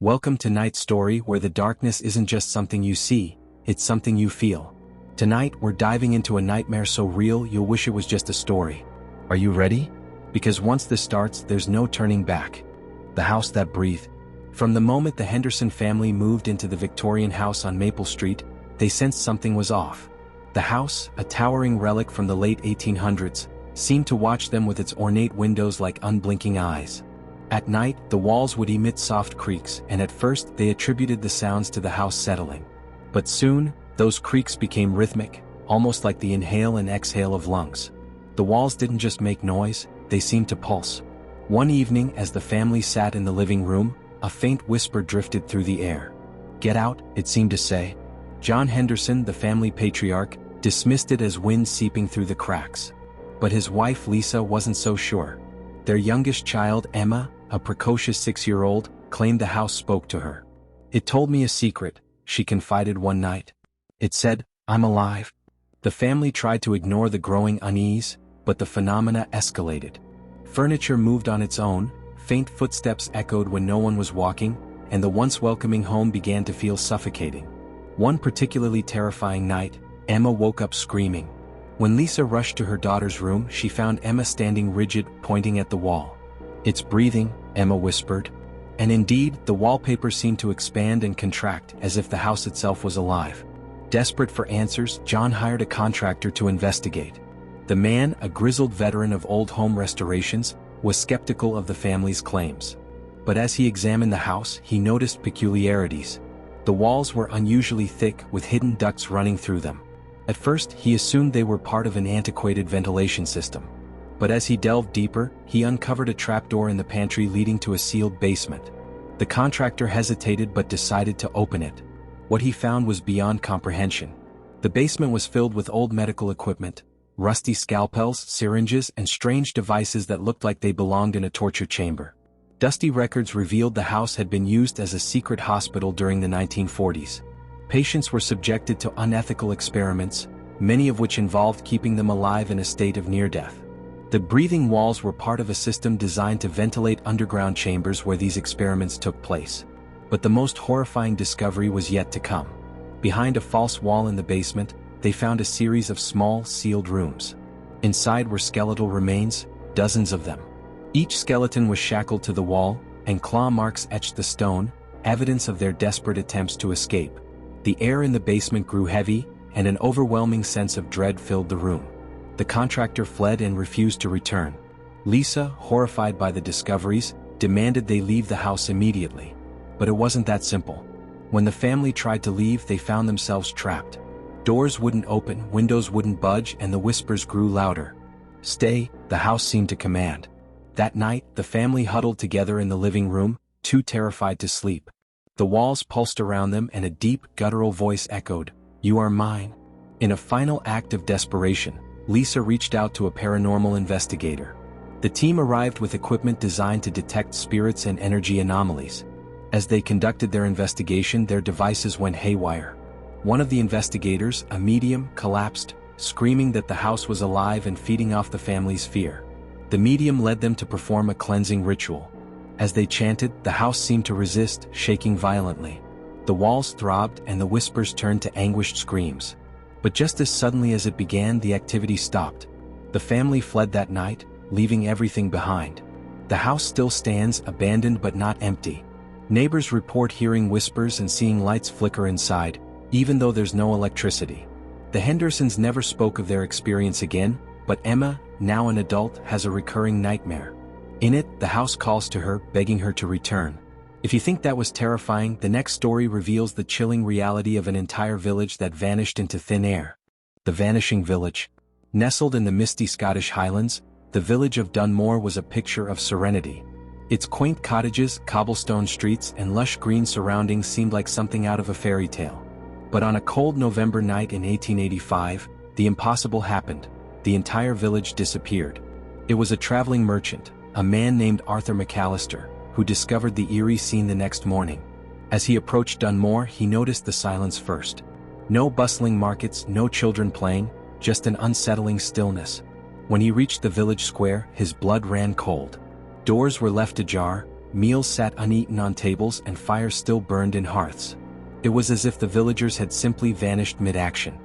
Welcome to Night Story, where the darkness isn't just something you see, it's something you feel. Tonight, we're diving into a nightmare so real you'll wish it was just a story. Are you ready? Because once this starts, there's no turning back. The house that breathed. From the moment the Henderson family moved into the Victorian house on Maple Street, they sensed something was off. The house, a towering relic from the late 1800s, seemed to watch them with its ornate windows like unblinking eyes. At night, the walls would emit soft creaks, and at first they attributed the sounds to the house settling. But soon, those creaks became rhythmic, almost like the inhale and exhale of lungs. The walls didn't just make noise, they seemed to pulse. One evening, as the family sat in the living room, a faint whisper drifted through the air. "Get out," it seemed to say. John Henderson, the family patriarch, dismissed it as wind seeping through the cracks. But his wife Lisa wasn't so sure. Their youngest child, Emma, a precocious 6-year-old, claimed the house spoke to her. "It told me a secret," she confided one night. "It said, I'm alive." The family tried to ignore the growing unease, but the phenomena escalated. Furniture moved on its own, faint footsteps echoed when no one was walking, and the once welcoming home began to feel suffocating. One particularly terrifying night, Emma woke up screaming. When Lisa rushed to her daughter's room, she found Emma standing rigid, pointing at the wall. "It's breathing," Emma whispered. And indeed, the wallpaper seemed to expand and contract, as if the house itself was alive. Desperate for answers, John hired a contractor to investigate. The man, a grizzled veteran of old home restorations, was skeptical of the family's claims. But as he examined the house, he noticed peculiarities. The walls were unusually thick, with hidden ducts running through them. At first, he assumed they were part of an antiquated ventilation system. But as he delved deeper, he uncovered a trapdoor in the pantry leading to a sealed basement. The contractor hesitated but decided to open it. What he found was beyond comprehension. The basement was filled with old medical equipment, rusty scalpels, syringes, and strange devices that looked like they belonged in a torture chamber. Dusty records revealed the house had been used as a secret hospital during the 1940s. Patients were subjected to unethical experiments, many of which involved keeping them alive in a state of near-death. The breathing walls were part of a system designed to ventilate underground chambers where these experiments took place. But the most horrifying discovery was yet to come. Behind a false wall in the basement, they found a series of small, sealed rooms. Inside were skeletal remains, dozens of them. Each skeleton was shackled to the wall, and claw marks etched the stone, evidence of their desperate attempts to escape. The air in the basement grew heavy, and an overwhelming sense of dread filled the room. The contractor fled and refused to return. Lisa, horrified by the discoveries, demanded they leave the house immediately. But it wasn't that simple. When the family tried to leave, they found themselves trapped. Doors wouldn't open, windows wouldn't budge, and the whispers grew louder. "Stay," the house seemed to command. That night, the family huddled together in the living room, too terrified to sleep. The walls pulsed around them and a deep, guttural voice echoed, "You are mine." In a final act of desperation, Lisa reached out to a paranormal investigator. The team arrived with equipment designed to detect spirits and energy anomalies. As they conducted their investigation, their devices went haywire. One of the investigators, a medium, collapsed, screaming that the house was alive and feeding off the family's fear. The medium led them to perform a cleansing ritual. As they chanted, the house seemed to resist, shaking violently. The walls throbbed and the whispers turned to anguished screams. But just as suddenly as it began, the activity stopped. The family fled that night, leaving everything behind. The house still stands, abandoned but not empty. Neighbors report hearing whispers and seeing lights flicker inside, even though there's no electricity. The Hendersons never spoke of their experience again, but Emma, now an adult, has a recurring nightmare. In it, the house calls to her, begging her to return. If you think that was terrifying, the next story reveals the chilling reality of an entire village that vanished into thin air. The Vanishing Village. Nestled in the misty Scottish Highlands, the village of Dunmore was a picture of serenity. Its quaint cottages, cobblestone streets, and lush green surroundings seemed like something out of a fairy tale. But on a cold November night in 1885, the impossible happened. The entire village disappeared. It was a traveling merchant, a man named Arthur McAllister, who discovered the eerie scene the next morning. As he approached Dunmore, he noticed the silence first. No bustling markets, no children playing, just an unsettling stillness. When he reached the village square, his blood ran cold. Doors were left ajar, Meals sat uneaten on tables and fire still burned in hearths. It was as if the villagers had simply vanished mid-action.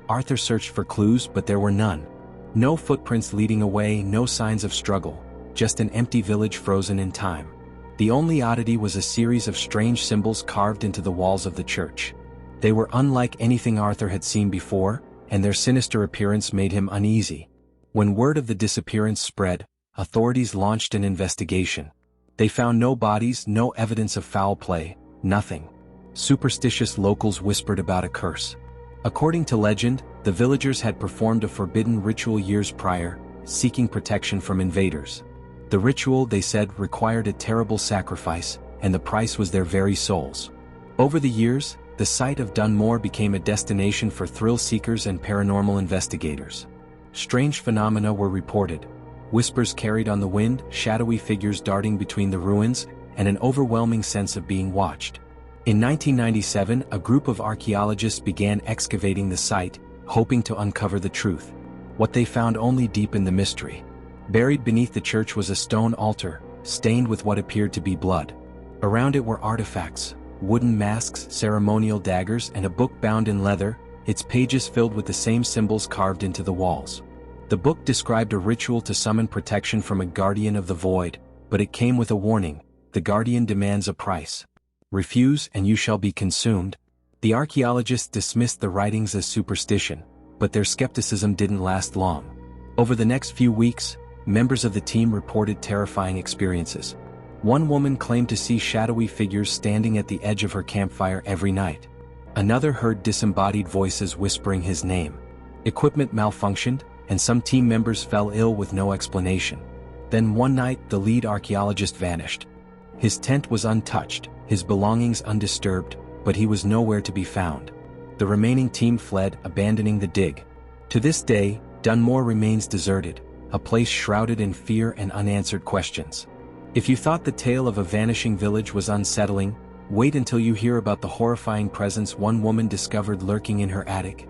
Arthur searched for clues, but there were none. No footprints leading away, no signs of struggle, just an empty village frozen in time. The only oddity was a series of strange symbols carved into the walls of the church. They were unlike anything Arthur had seen before, and their sinister appearance made him uneasy. When word of the disappearance spread, authorities launched an investigation. They found no bodies, no evidence of foul play, nothing. Superstitious locals whispered about a curse. According to legend, the villagers had performed a forbidden ritual years prior, seeking protection from invaders. The ritual, they said, required a terrible sacrifice, and the price was their very souls. Over the years, the site of Dunmore became a destination for thrill-seekers and paranormal investigators. Strange phenomena were reported. Whispers carried on the wind, shadowy figures darting between the ruins, and an overwhelming sense of being watched. In 1997, a group of archaeologists began excavating the site, hoping to uncover the truth. What they found only deepened the mystery. Buried beneath the church was a stone altar, stained with what appeared to be blood. Around it were artifacts, wooden masks, ceremonial daggers, and a book bound in leather, its pages filled with the same symbols carved into the walls. The book described a ritual to summon protection from a guardian of the void, but it came with a warning: the guardian demands a price. Refuse and you shall be consumed. The archaeologists dismissed the writings as superstition, but their skepticism didn't last long. Over the next few weeks, members of the team reported terrifying experiences. One woman claimed to see shadowy figures standing at the edge of her campfire every night. Another heard disembodied voices whispering his name. Equipment malfunctioned, and some team members fell ill with no explanation. Then one night, the lead archaeologist vanished. His tent was untouched, his belongings undisturbed, but he was nowhere to be found. The remaining team fled, abandoning the dig. To this day, Dunmore remains deserted, a place shrouded in fear and unanswered questions. If you thought the tale of a vanishing village was unsettling, wait until you hear about the horrifying presence one woman discovered lurking in her attic.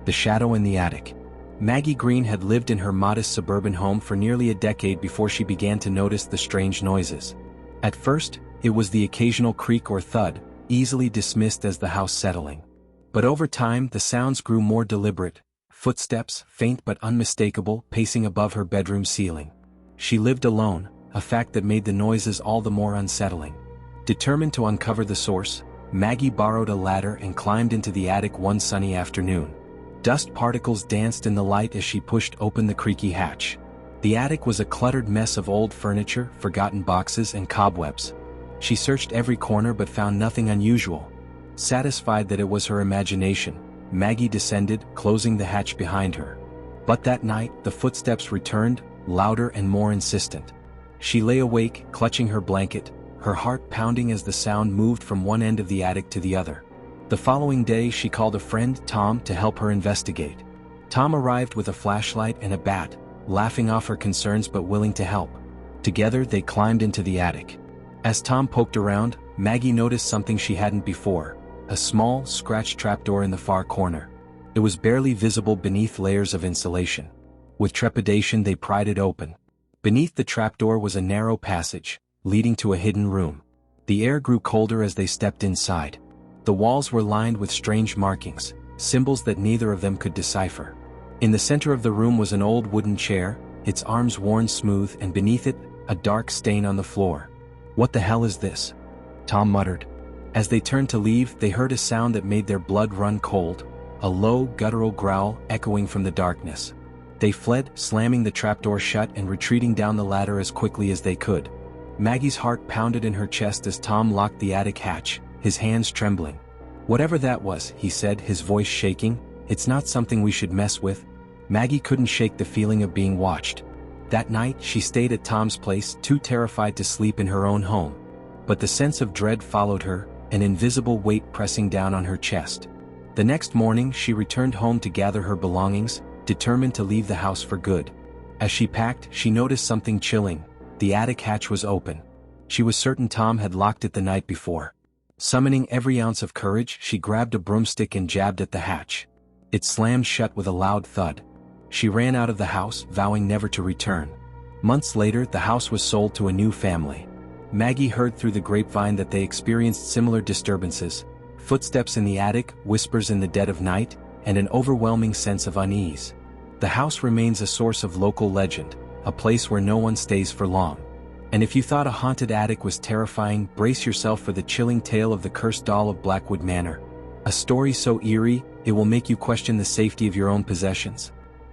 The shadow in the attic. Maggie Green had lived in her modest suburban home for nearly a decade before she began to notice the strange noises. At first, it was the occasional creak or thud, easily dismissed as the house settling. But over time, the sounds grew more deliberate, footsteps, faint but unmistakable, pacing above her bedroom ceiling. She lived alone, a fact that made the noises all the more unsettling. Determined to uncover the source, Maggie borrowed a ladder and climbed into the attic one sunny afternoon. Dust particles danced in the light as she pushed open the creaky hatch. The attic was a cluttered mess of old furniture, forgotten boxes, and cobwebs. She searched every corner but found nothing unusual. Satisfied that it was her imagination, Maggie descended, closing the hatch behind her. But that night, the footsteps returned, louder and more insistent. She lay awake, clutching her blanket, her heart pounding as the sound moved from one end of the attic to the other. The following day, she called a friend, Tom, to help her investigate. Tom arrived with a flashlight and a bat, laughing off her concerns but willing to help. Together, they climbed into the attic. As Tom poked around, Maggie noticed something she hadn't before: a small, scratched trapdoor in the far corner. It was barely visible beneath layers of insulation. With trepidation, they pried it open. Beneath the trapdoor was a narrow passage, leading to a hidden room. The air grew colder as they stepped inside. The walls were lined with strange markings, symbols that neither of them could decipher. In the center of the room was an old wooden chair, its arms worn smooth, and beneath it, a dark stain on the floor. "What the hell is this?" Tom muttered. As they turned to leave, they heard a sound that made their blood run cold, a low, guttural growl echoing from the darkness. They fled, slamming the trapdoor shut and retreating down the ladder as quickly as they could. Maggie's heart pounded in her chest as Tom locked the attic hatch, his hands trembling. "Whatever that was," he said, his voice shaking, "it's not something we should mess with." Maggie couldn't shake the feeling of being watched. That night, she stayed at Tom's place, too terrified to sleep in her own home. But the sense of dread followed her, an invisible weight pressing down on her chest. The next morning, she returned home to gather her belongings, determined to leave the house for good. As she packed, she noticed something chilling. The attic hatch was open. She was certain Tom had locked it the night before. Summoning every ounce of courage, she grabbed a broomstick and jabbed at the hatch. It slammed shut with a loud thud. She ran out of the house, vowing never to return. Months later, the house was sold to a new family. Maggie heard through the grapevine that they experienced similar disturbances: footsteps in the attic, whispers in the dead of night, and an overwhelming sense of unease. The house remains a source of local legend, a place where no one stays for long. And if you thought a haunted attic was terrifying, brace yourself for the chilling tale of the cursed doll of Blackwood Manor. A story so eerie, it will make you question the safety of your own possessions.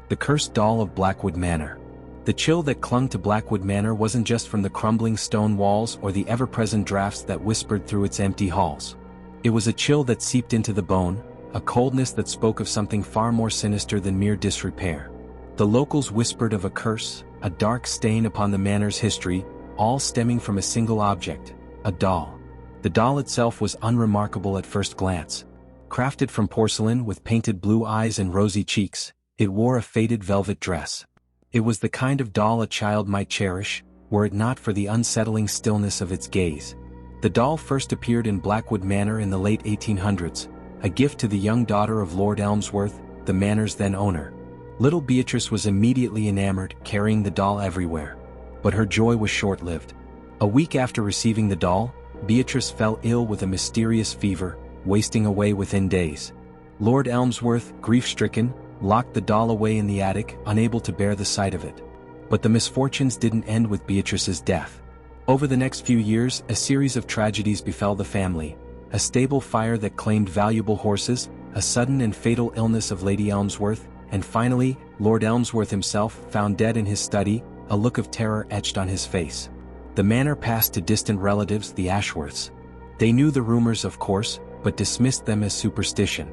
The Cursed Doll of Blackwood Manor. The chill that clung to Blackwood Manor wasn't just from the crumbling stone walls or the ever-present drafts that whispered through its empty halls. It was a chill that seeped into the bone, a coldness that spoke of something far more sinister than mere disrepair. The locals whispered of a curse, a dark stain upon the manor's history, all stemming from a single object: a doll. The doll itself was unremarkable at first glance. Crafted from porcelain with painted blue eyes and rosy cheeks, it wore a faded velvet dress. It was the kind of doll a child might cherish, were it not for the unsettling stillness of its gaze. The doll first appeared in Blackwood Manor in the late 1800s, a gift to the young daughter of Lord Elmsworth, the manor's then owner. Little Beatrice was immediately enamored, carrying the doll everywhere. But her joy was short-lived. A week after receiving the doll, Beatrice fell ill with a mysterious fever, wasting away within days. Lord Elmsworth, grief-stricken, locked the doll away in the attic, unable to bear the sight of it. But the misfortunes didn't end with Beatrice's death. Over the next few years, a series of tragedies befell the family: a stable fire that claimed valuable horses, a sudden and fatal illness of Lady Elmsworth, and finally, Lord Elmsworth himself, found dead in his study, a look of terror etched on his face. The manor passed to distant relatives, the Ashworths. They knew the rumors, of course, but dismissed them as superstition.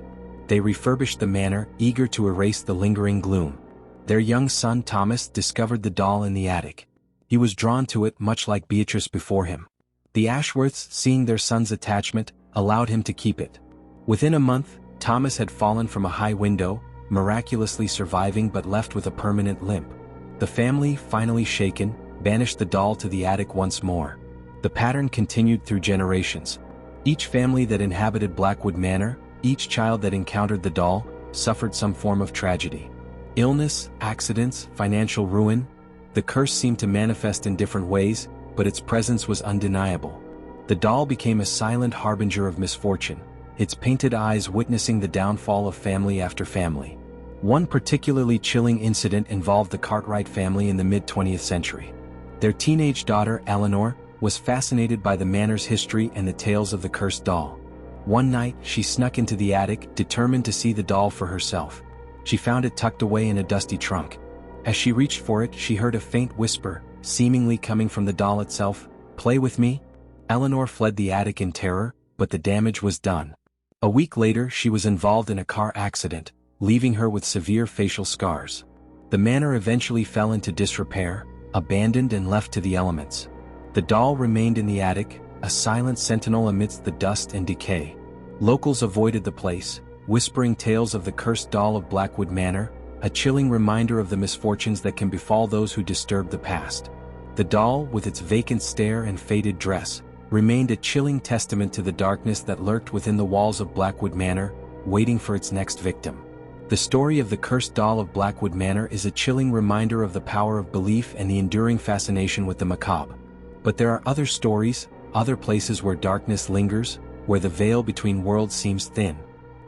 They refurbished the manor, eager to erase the lingering gloom. Their young son Thomas discovered the doll in the attic. He was drawn to it much like Beatrice before him. The Ashworths, seeing their son's attachment, allowed him to keep it. Within a month, Thomas had fallen from a high window, miraculously surviving but left with a permanent limp. The family, finally shaken, banished the doll to the attic once more. The pattern continued through generations. Each family that inhabited Blackwood Manor, each child that encountered the doll, suffered some form of tragedy. Illness, accidents, financial ruin. The curse seemed to manifest in different ways, but its presence was undeniable. The doll became a silent harbinger of misfortune, its painted eyes witnessing the downfall of family after family. One particularly chilling incident involved the Cartwright family in the mid-20th century. Their teenage daughter, Eleanor, was fascinated by the manor's history and the tales of the cursed doll. One night, she snuck into the attic, determined to see the doll for herself. She found it tucked away in a dusty trunk. As she reached for it, she heard a faint whisper, seemingly coming from the doll itself: "Play with me?" Eleanor fled the attic in terror, but the damage was done. A week later, she was involved in a car accident, leaving her with severe facial scars. The manor eventually fell into disrepair, abandoned and left to the elements. The doll remained in the attic, a silent sentinel amidst the dust and decay. Locals avoided the place, whispering tales of the cursed doll of Blackwood Manor, a chilling reminder of the misfortunes that can befall those who disturb the past. The doll, with its vacant stare and faded dress, remained a chilling testament to the darkness that lurked within the walls of Blackwood Manor, waiting for its next victim. The story of the cursed doll of Blackwood Manor is a chilling reminder of the power of belief and the enduring fascination with the macabre. But there are other stories, other places where darkness lingers, where the veil between worlds seems thin.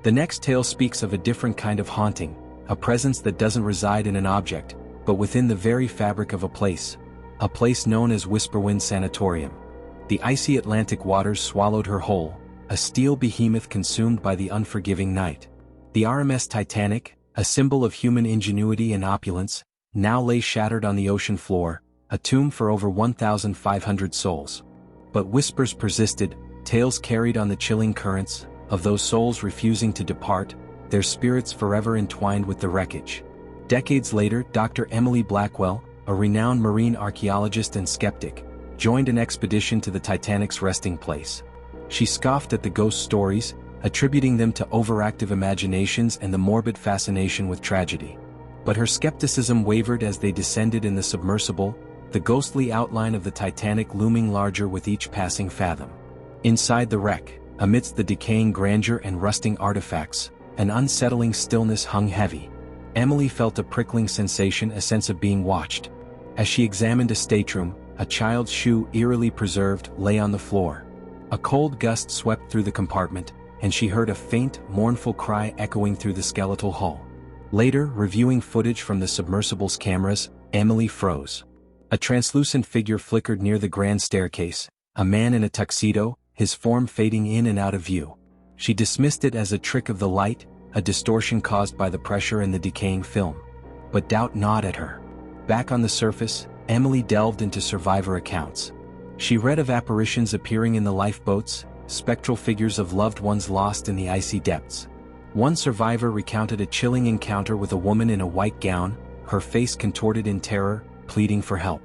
The next tale speaks of a different kind of haunting, a presence that doesn't reside in an object, but within the very fabric of a place known as Whisperwind Sanatorium. The icy Atlantic waters swallowed her whole, a steel behemoth consumed by the unforgiving night. The RMS Titanic, a symbol of human ingenuity and opulence, now lay shattered on the ocean floor, a tomb for over 1,500 souls. But whispers persisted, tales carried on the chilling currents, of those souls refusing to depart, their spirits forever entwined with the wreckage. Decades later, Dr. Emily Blackwell, a renowned marine archaeologist and skeptic, joined an expedition to the Titanic's resting place. She scoffed at the ghost stories, attributing them to overactive imaginations and the morbid fascination with tragedy. But her skepticism wavered as they descended in the submersible, the ghostly outline of the Titanic looming larger with each passing fathom. Inside the wreck, amidst the decaying grandeur and rusting artifacts, an unsettling stillness hung heavy. Emily felt a prickling sensation, a sense of being watched. As she examined a stateroom, A child's shoe, eerily preserved, lay on the floor. A cold gust swept through the compartment, and she heard a faint, mournful cry echoing through the skeletal hull. Later, reviewing footage from the submersible's cameras, Emily froze. A translucent figure flickered near the grand staircase, a man in a tuxedo, his form fading in and out of view. She dismissed it as a trick of the light, a distortion caused by the pressure in the decaying film. But doubt gnawed at her. Back on the surface, Emily delved into survivor accounts. She read of apparitions appearing in the lifeboats, spectral figures of loved ones lost in the icy depths. One survivor recounted a chilling encounter with a woman in a white gown, her face contorted in terror, pleading for help.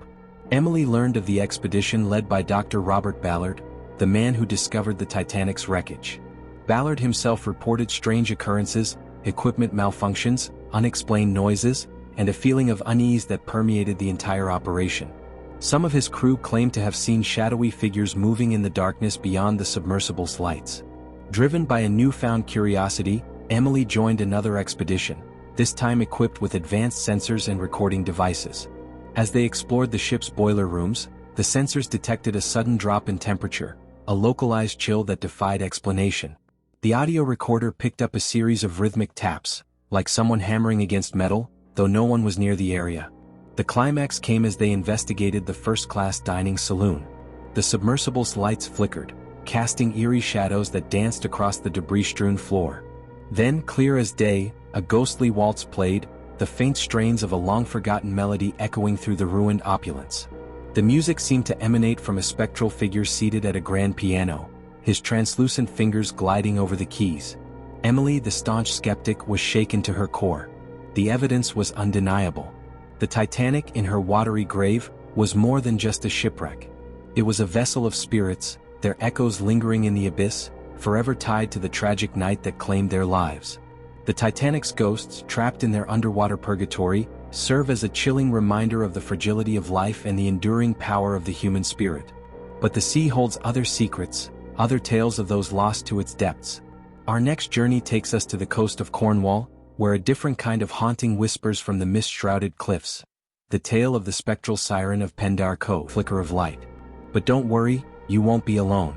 Emily learned of the expedition led by Dr. Robert Ballard, the man who discovered the Titanic's wreckage. Ballard himself reported strange occurrences, equipment malfunctions, unexplained noises, and a feeling of unease that permeated the entire operation. Some of his crew claimed to have seen shadowy figures moving in the darkness beyond the submersible's lights. Driven by a newfound curiosity, Emily joined another expedition, this time equipped with advanced sensors and recording devices. As they explored the ship's boiler rooms, the sensors detected a sudden drop in temperature, a localized chill that defied explanation. The audio recorder picked up a series of rhythmic taps, like someone hammering against metal, though no one was near the area. The climax came as they investigated the first-class dining saloon. The submersible's lights flickered, casting eerie shadows that danced across the debris-strewn floor. Then, clear as day, a ghostly waltz played, the faint strains of a long-forgotten melody echoing through the ruined opulence. The music seemed to emanate from a spectral figure seated at a grand piano, his translucent fingers gliding over the keys. Emily, the staunch skeptic, was shaken to her core. The evidence was undeniable. The Titanic, in her watery grave, was more than just a shipwreck. It was a vessel of spirits, their echoes lingering in the abyss, forever tied to the tragic night that claimed their lives. The Titanic's ghosts, trapped in their underwater purgatory, serve as a chilling reminder of the fragility of life and the enduring power of the human spirit. But the sea holds other secrets, other tales of those lost to its depths. Our next journey takes us to the coast of Cornwall, where a different kind of haunting whispers from the mist-shrouded cliffs. The tale of the spectral siren of Pendar Cove, flicker of light. But don't worry, you won't be alone.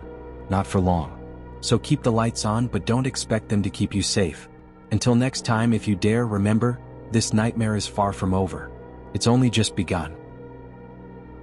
Not for long. So keep the lights on, but don't expect them to keep you safe. Until next time, if you dare, remember, this nightmare is far from over. It's only just begun.